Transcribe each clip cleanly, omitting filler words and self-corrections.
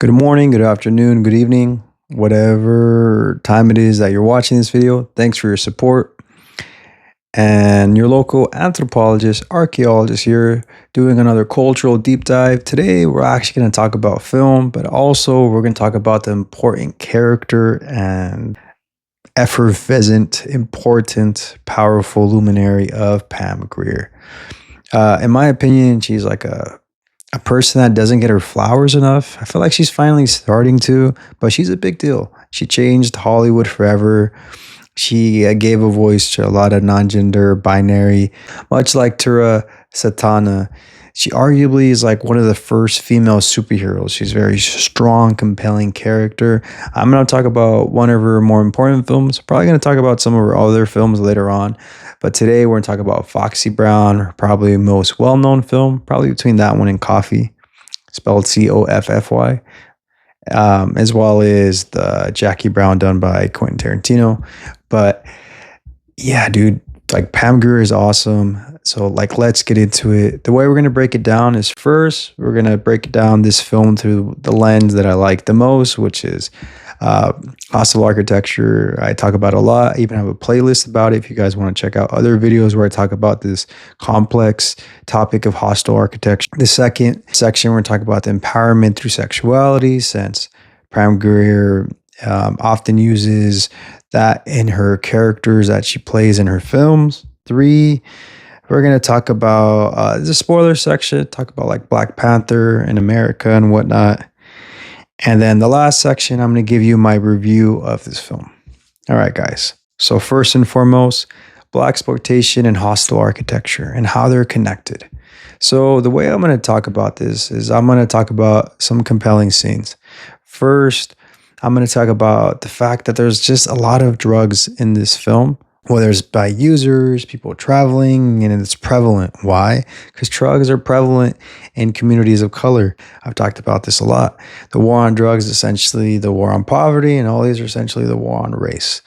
Good morning, good afternoon, good evening, whatever time it is that you're watching this video. Thanks for your support. And your local anthropologist, archaeologist here, doing another cultural deep dive. Today, we're actually going to talk about film, but also we're going to talk about the important character and effervescent, important, powerful luminary of Pam Grier. In my opinion, she's like a person that doesn't get her flowers enough. I feel like she's finally starting to, but she's a big deal. She changed Hollywood forever. She gave a voice to a lot of non-gender binary, much like Tura Satana. She arguably is like one of the first female superheroes. She's a very strong, compelling character. I'm going to talk about one of her more important films. Probably going to talk about some of her other films later on. But today we're going to talk about Foxy Brown, her probably most well-known film, probably between that one and Coffee, spelled Coffy, as well as the Jackie Brown done by Quentin Tarantino. But yeah, dude, like Pam Grier is awesome. So like, let's get into it. The way we're going to break it down is first, we're going to break down this film through the lens that I like the most, which is hostile architecture. I talk about it a lot. I even have a playlist about it if you guys want to check out other videos where I talk about this complex topic of hostile architecture. The second section, we're going to talk about the empowerment through sexuality, since Pam Grier often uses that in her characters that she plays in her films. Three, we're going to talk about the spoiler section, talk about like Black Panther in America and whatnot. And then the last section, I'm going to give you my review of this film. All right, guys. So first and foremost, Blaxploitation and hostile architecture and how they're connected. So the way I'm going to talk about this is I'm going to talk about some compelling scenes. First, I'm going to talk about the fact that there's just a lot of drugs in this film, whether it's by users, people traveling, and it's prevalent. Why? Because drugs are prevalent in communities of color. I've talked about this a lot. The war on drugs is essentially the war on poverty, and all these are essentially the war on race.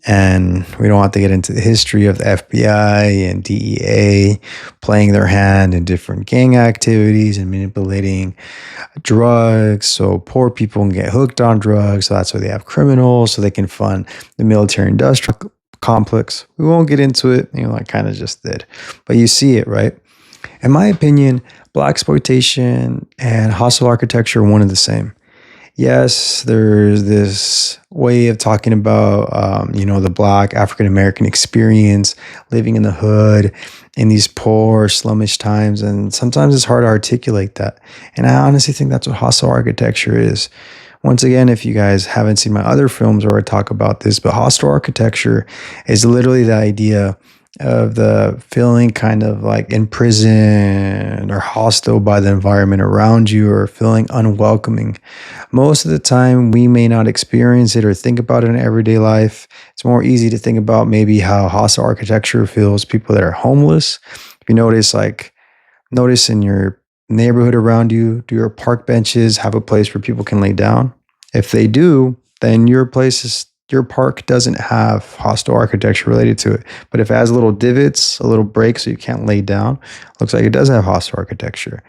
And we don't have to get into the history of the FBI and DEA playing their hand in different gang activities and manipulating drugs so poor people can get hooked on drugs. So that's why they have criminals, so they can fund the military industrial complex. We won't get into it, I kind of just did. But you see it, right? In my opinion, Blaxploitation and hostile architecture are one and the same. Yes, there's this way of talking about, the Black African-American experience, living in the hood in these poor, slummish times. And sometimes it's hard to articulate that. And I honestly think that's what hostile architecture is. Once again, if you guys haven't seen my other films where I talk about this, but hostile architecture is literally the idea of the feeling kind of like imprisoned or hostile by the environment around you, or feeling unwelcoming. Most of the time, we may not experience it or think about it in everyday life. It's more easy to think about maybe how hostile architecture feels people that are homeless. If you notice in your neighborhood around you, do your park benches have a place where people can lay down? If they do, then your park doesn't have hostile architecture related to it. But if it has little divots, a little break so you can't lay down, looks like it does have hostile architecture.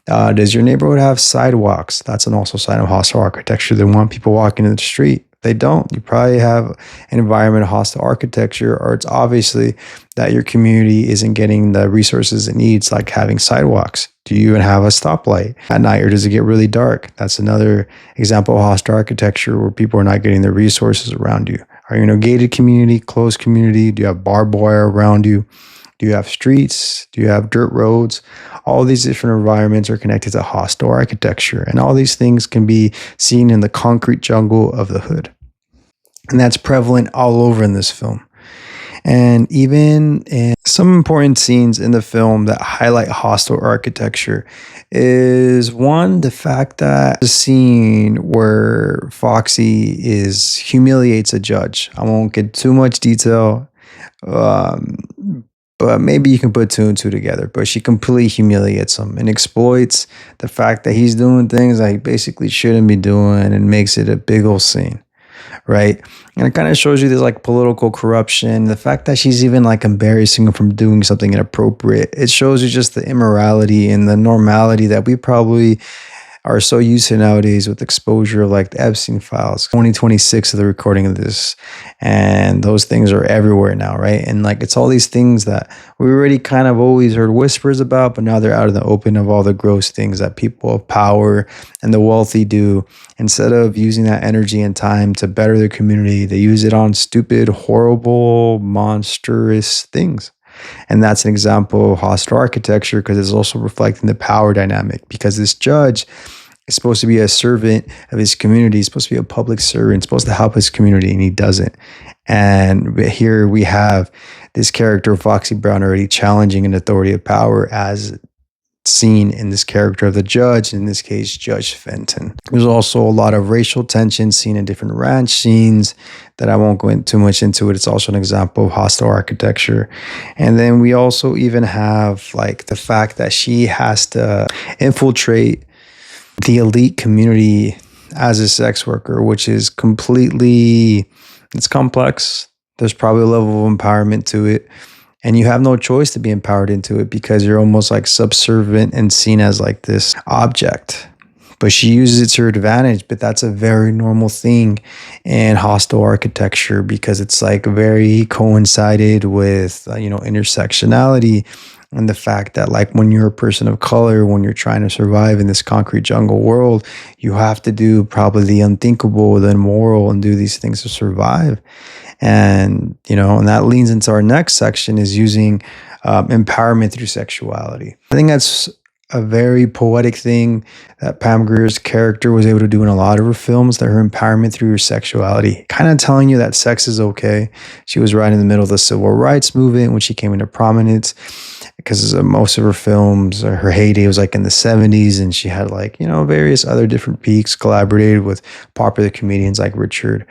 Does your neighborhood have sidewalks? That's an also sign of hostile architecture. They want people walking in the street. They don't. You probably have an environment of hostile architecture, or it's obviously that your community isn't getting the resources it needs, like having sidewalks. Do you even have a stoplight at night, or does it get really dark? That's another example of hostile architecture where people are not getting the resources around you. Are you in a gated community, closed community? Do you have barbed wire around you? Do you have streets? Do you have dirt roads? All these different environments are connected to hostile architecture, and all these things can be seen in the concrete jungle of the hood. And that's prevalent all over in this film. And even in some important scenes in the film that highlight hostile architecture is one, the fact that the scene where Foxy humiliates a judge. I won't get too much detail, but maybe you can put two and two together. But she completely humiliates him and exploits the fact that he's doing things that he basically shouldn't be doing, and makes it a big old scene. Right. And it kind of shows you this like political corruption, the fact that she's even like embarrassing him from doing something inappropriate. It shows you just the immorality and the normality that we probably are so used to nowadays with exposure of like the Epstein files. 2026 of the recording of this, and those things are everywhere now, right? And like it's all these things that we already kind of always heard whispers about, but now they're out in the open of all the gross things that people of power and the wealthy do. Instead of using that energy and time to better their community, they use it on stupid, horrible, monstrous things. And that's an example of hostile architecture because it's also reflecting the power dynamic. Because this judge is supposed to be a servant of his community, he's supposed to be a public servant, supposed to help his community, and he doesn't. And here we have this character, Foxy Brown, already challenging an authority of power as seen in this character of the judge, in this case, Judge Fenton. There's also a lot of racial tension seen in different ranch scenes that I won't go too much into it. It's also an example of hostile architecture. And then we also even have like the fact that she has to infiltrate the elite community as a sex worker, which is completely, it's complex. There's probably a level of empowerment to it. And you have no choice to be empowered into it because you're almost like subservient and seen as like this object. But she uses it to her advantage. But that's a very normal thing in hostile architecture because it's like very coincided with, intersectionality and the fact that like when you're a person of color, when you're trying to survive in this concrete jungle world, you have to do probably the unthinkable, the immoral, and do these things to survive. And, and that leans into our next section is using empowerment through sexuality. I think that's a very poetic thing that Pam Grier's character was able to do in a lot of her films, that her empowerment through her sexuality, kind of telling you that sex is okay. She was right in the middle of the civil rights movement when she came into prominence because most of her films, her heyday was like in the 70s, and she had like, various other different peaks, collaborated with popular comedians like Richard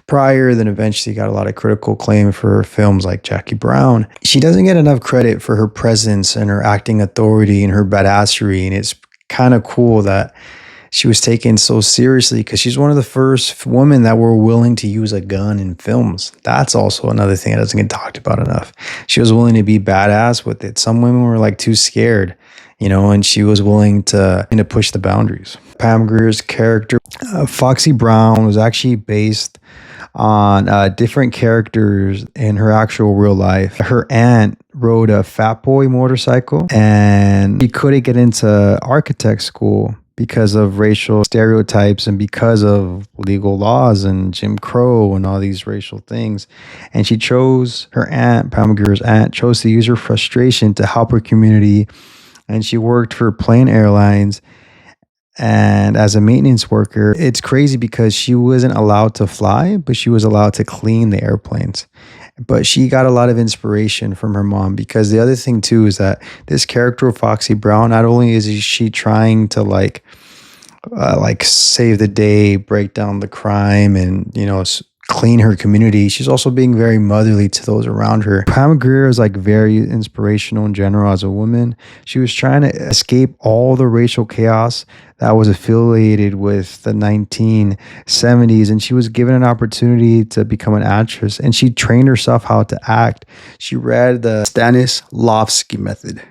Pryor, then eventually got a lot of critical acclaim for her films like Jackie Brown. She doesn't get enough credit for her presence and her acting authority and her badassery, and it's kind of cool that she was taken so seriously because she's one of the first women that were willing to use a gun in films. That's also another thing that doesn't get talked about enough. She was willing to be badass with it. Some women were like too scared, and she was willing to push the boundaries. Pam Grier's character, Foxy Brown, was actually based on different characters in her actual real life. Her aunt rode a Fat Boy motorcycle, and she couldn't get into architect school because of racial stereotypes and because of legal laws and Jim Crow and all these racial things. And she chose, her aunt, Pam Grier's aunt, chose to use her frustration to help her community. And she worked for Plane Airlines and as a maintenance worker. It's crazy because she wasn't allowed to fly, but she was allowed to clean the airplanes. But she got a lot of inspiration from her mom, because the other thing too is that this character of Foxy Brown, not only is she trying to like save the day, break down the crime, and clean her community, she's also being very motherly to those around her. Pam Grier is like very inspirational in general as a woman. She was trying to escape all the racial chaos that was affiliated with the 1970s, and she was given an opportunity to become an actress, and she trained herself how to act. She read the Stanislavski Method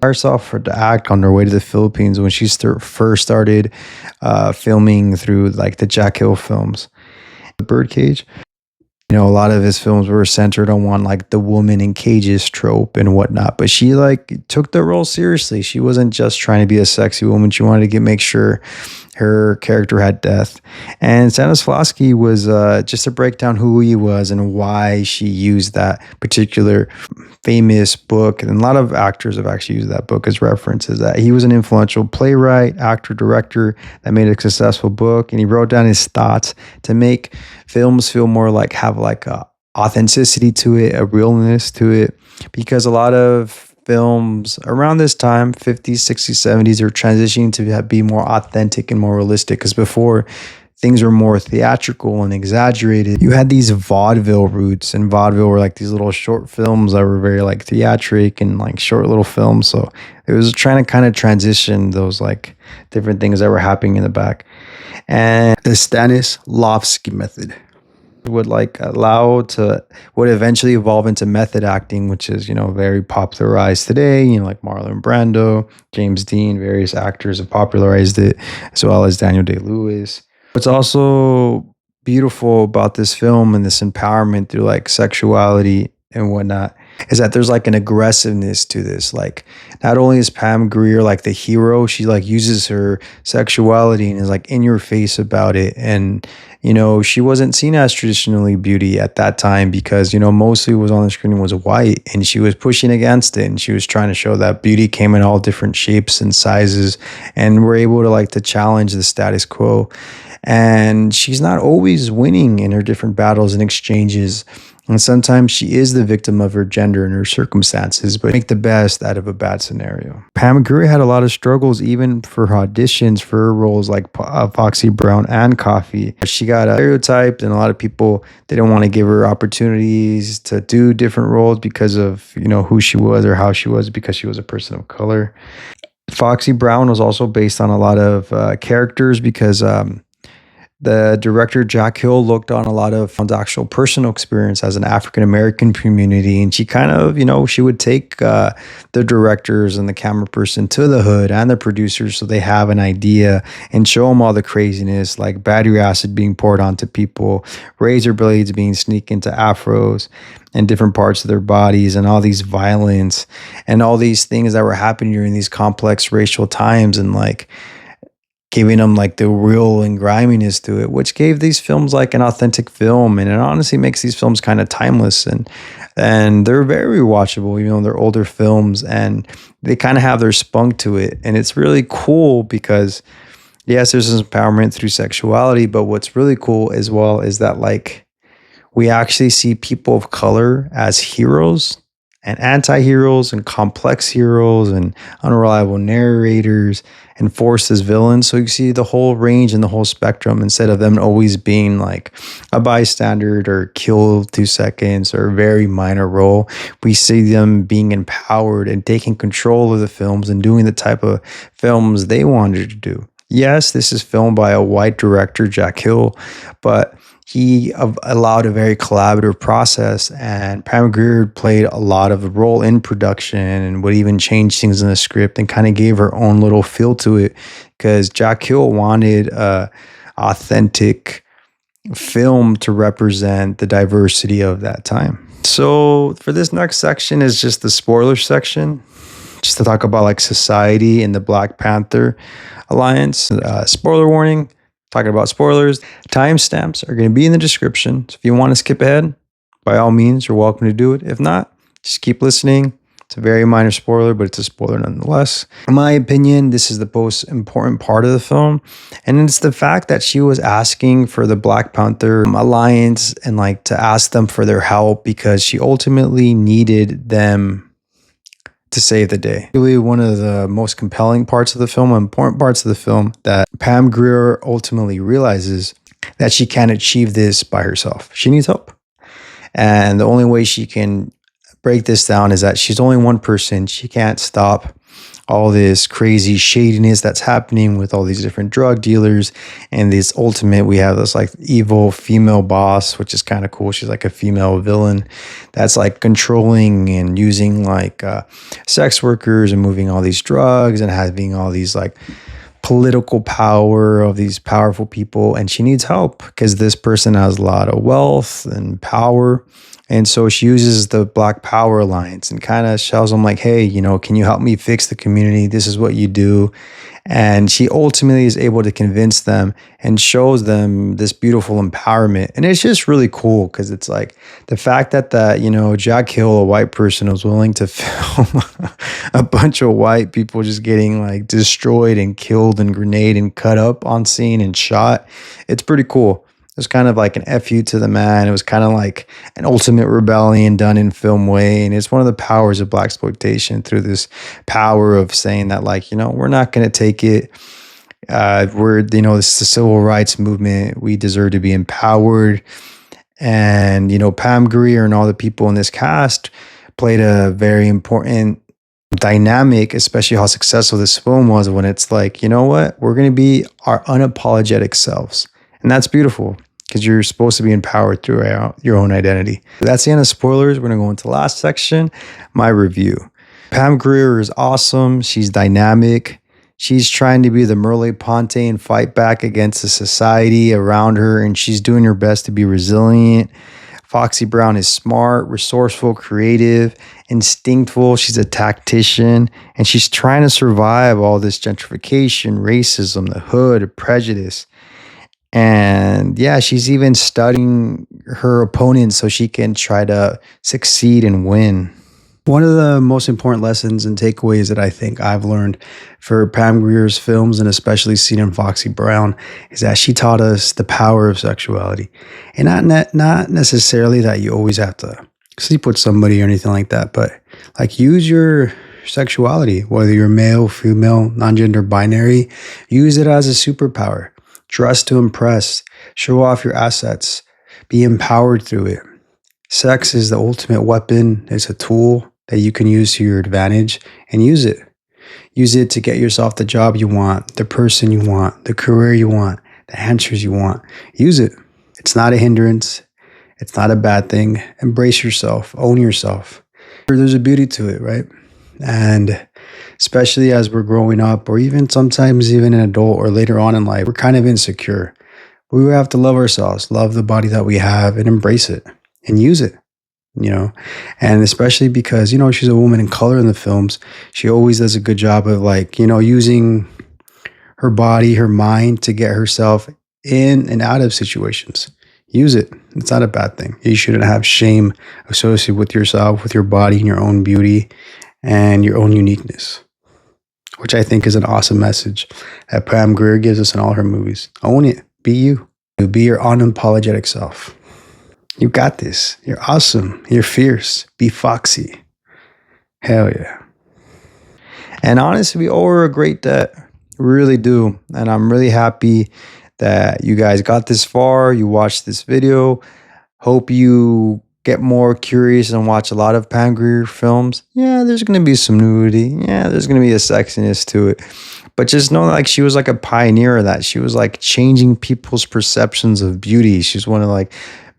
herself to act on her way to the Philippines when she first started filming through like the Jack Hill films. The Birdcage. A lot of his films were centered on like the woman in cages trope and whatnot, but she like took the role seriously. She wasn't just trying to be a sexy woman. She wanted to make sure her character had depth. And Stanislavski was just to break down who he was and why she used that particular famous book. And a lot of actors have actually used that book as references, that he was an influential playwright, actor, director that made a successful book. And he wrote down his thoughts to make films feel more like, have like a authenticity to it, a realness to it, because a lot of films around this time, 50s, 60s, 70s, are transitioning to be more authentic and more realistic, because before things were more theatrical and exaggerated. You had these vaudeville roots, and vaudeville were like these little short films that were very like theatric and like short little films. So it was trying to kind of transition those like different things that were happening in the back. And the Stanislavski Method. would like allow to would eventually evolve into method acting, which is, very popularized today. Like Marlon Brando, James Dean, various actors have popularized it, as well as Daniel Day-Lewis. What's also beautiful about this film and this empowerment through like sexuality and whatnot is that there's like an aggressiveness to this. Like, not only is Pam Grier like the hero, she like uses her sexuality and is like in your face about it. And she wasn't seen as traditionally beauty at that time because mostly what was on the screen was white, and she was pushing against it, and she was trying to show that beauty came in all different shapes and sizes, and we're able to like to challenge the status quo. And she's not always winning in her different battles and exchanges. And sometimes she is the victim of her gender and her circumstances, but make the best out of a bad scenario. Pam Grier had a lot of struggles even for her auditions for her roles like Foxy Brown and Coffee. She got stereotyped, and a lot of people didn't want to give her opportunities to do different roles because of who she was or how she was, because she was a person of color. Foxy Brown was also based on a lot of characters because the director Jack Hill looked on a lot of actual personal experience as an African American community, and she kind of, she would take the directors and the camera person to the hood and the producers so they have an idea and show them all the craziness, like battery acid being poured onto people, razor blades being sneaked into afros and different parts of their bodies, and all these violence and all these things that were happening during these complex racial times, and like giving them like the real and griminess to it, which gave these films like an authentic film. And it honestly makes these films kind of timeless, and they're very watchable, even though they're older films, and they kind of have their spunk to it. And it's really cool because yes, there's this empowerment through sexuality, but what's really cool as well is that like we actually see people of color as heroes and anti-heroes and complex heroes and unreliable narrators and forced as villains. So you see the whole range and the whole spectrum, instead of them always being like a bystander or kill 2 seconds or a very minor role. We see them being empowered and taking control of the films and doing the type of films they wanted to do. Yes, this is filmed by a white director, Jack Hill, but he allowed a very collaborative process, and Pam Grier played a lot of the role in production and would even change things in the script and kind of gave her own little feel to it, because Jack Hill wanted a authentic film to represent the diversity of that time. So for this next section is just the spoiler section, just to talk about like society and the Black Panther Alliance. Spoiler warning. Talking about spoilers, timestamps are going to be in the description. So if you want to skip ahead, by all means, you're welcome to do it. If not, just keep listening. It's a very minor spoiler, but it's a spoiler nonetheless. In my opinion, this is the most important part of the film. And it's the fact that she was asking for the Black Panther Alliance and like to ask them for their help because she ultimately needed them to save the day. Really one of the most compelling parts of the film, important parts of the film, that Pam Grier ultimately realizes that she can't achieve this by herself. She needs help. And the only way she can break this down is that she's only one person. She can't stop all this crazy shadiness that's happening with all these different drug dealers. And this ultimate, we have this like evil female boss, which is kind of cool. She's like a female villain that's like controlling and using like sex workers and moving all these drugs and having all these like political power of these powerful people. And she needs help because this person has a lot of wealth and power. And so she uses the Black Power Alliance and kind of tells them like, hey, can you help me fix the community? This is what you do. And she ultimately is able to convince them and shows them this beautiful empowerment. And it's just really cool because it's like the fact that Jack Hill, a white person, was willing to film a bunch of white people just getting like destroyed and killed and grenade and cut up on scene and shot. It's pretty cool. It was kind of like an FU to the man. It was kind of like an ultimate rebellion done in film way. And it's one of the powers of Blaxploitation, through this power of saying that like, we're not going to take it. This is the civil rights movement. We deserve to be empowered. And, Pam Grier and all the people in this cast played a very important dynamic, especially how successful this film was, when it's like, you know what? We're going to be our unapologetic selves. And that's beautiful. because you're supposed to be empowered through your own identity. That's the end of spoilers. We're going to go into the last section, my review. Pam Grier is awesome. She's dynamic. She's trying to be the Merle-Ponty and fight back against the society around her, and she's doing her best to be resilient. Foxy Brown is smart, resourceful, creative, instinctful. She's a tactician, and she's trying to survive all this gentrification, racism, the hood, prejudice. And yeah, she's even studying her opponents so she can try to succeed and win. One of the most important lessons and takeaways that I think I've learned for Pam Grier's films, and especially seen in Foxy Brown, is that she taught us the power of sexuality. And not necessarily that you always have to sleep with somebody or anything like that, but like use your sexuality, whether you're male, female, non-gender binary, use it as a superpower. Dress to impress, show off your assets, be empowered through it. Sex is the ultimate weapon. It's a tool that you can use to your advantage, and use it. Use it to get yourself the job you want, the person you want, the career you want, the answers you want. Use it. It's not a hindrance. It's not a bad thing. Embrace yourself. Own yourself. There's a beauty to it, right? And especially as we're growing up, or even sometimes even an adult or later on in life, we're kind of insecure. We have to love ourselves, love the body that we have, and embrace it and use it. And especially because, she's a woman in color in the films, she always does a good job of using her body, her mind to get herself in and out of situations. Use it. It's not a bad thing. You shouldn't have shame associated with yourself, with your body and your own beauty and your own uniqueness, which I think is an awesome message that Pam Grier gives us in all her movies. Own it. Be you. Be your unapologetic self. You got this. You're awesome. You're fierce. Be foxy. Hell yeah. And honestly, we owe her a great debt. We really do. And I'm really happy that you guys got this far. You watched this video. Hope you get more curious and watch a lot of Pam Grier films. Yeah, there's going to be some nudity. Yeah, there's going to be a sexiness to it. But just know she was like a pioneer of that. She was like changing people's perceptions of beauty. She's one of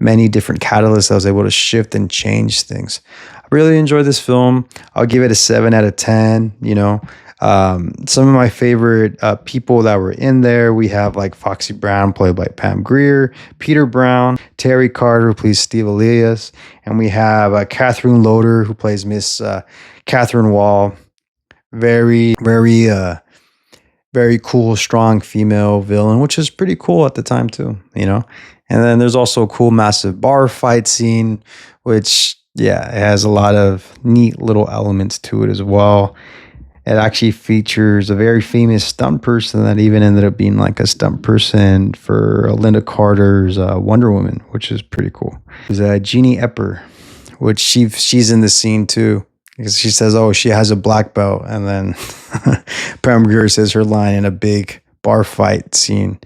many different catalysts that was able to shift and change things. I really enjoyed this film. I'll give it a 7 out of 10. Some of my favorite people that were in there, we have Foxy Brown, played by Pam Grier, Peter Brown, Terry Carter, who plays Steve Elias, and we have Catherine Loder, who plays Miss Catherine Wall. Very, very, very cool, strong female villain, which is pretty cool at the time too, And then there's also a cool, massive bar fight scene, which, it has a lot of neat little elements to it as well. It actually features a very famous stunt person that even ended up being a stunt person for Linda Carter's Wonder Woman, which is pretty cool. There's Jeannie Epper, which she's in the scene too, because she says, oh, she has a black belt. And then Pam Grier says her line in a big bar fight scene.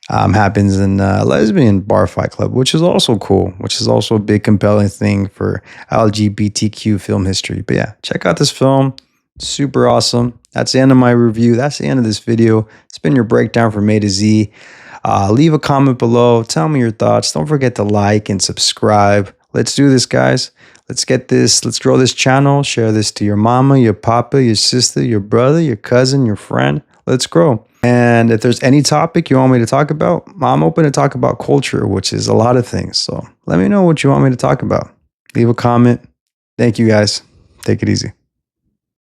Happens in a lesbian bar fight club, which is also cool, which is also a big compelling thing for LGBTQ film history. But yeah, check out this film. Super awesome. That's the end of my review. That's the end of this video. It's been your breakdown from A to Z. Leave a comment below. Tell me your thoughts. Don't forget to like and subscribe. Let's do this, guys. Let's get this. Let's grow this channel. Share this to your mama, your papa, your sister, your brother, your cousin, your friend. Let's grow. And if there's any topic you want me to talk about, I'm open to talk about culture, which is a lot of things. So let me know what you want me to talk about. Leave a comment. Thank you, guys. Take it easy.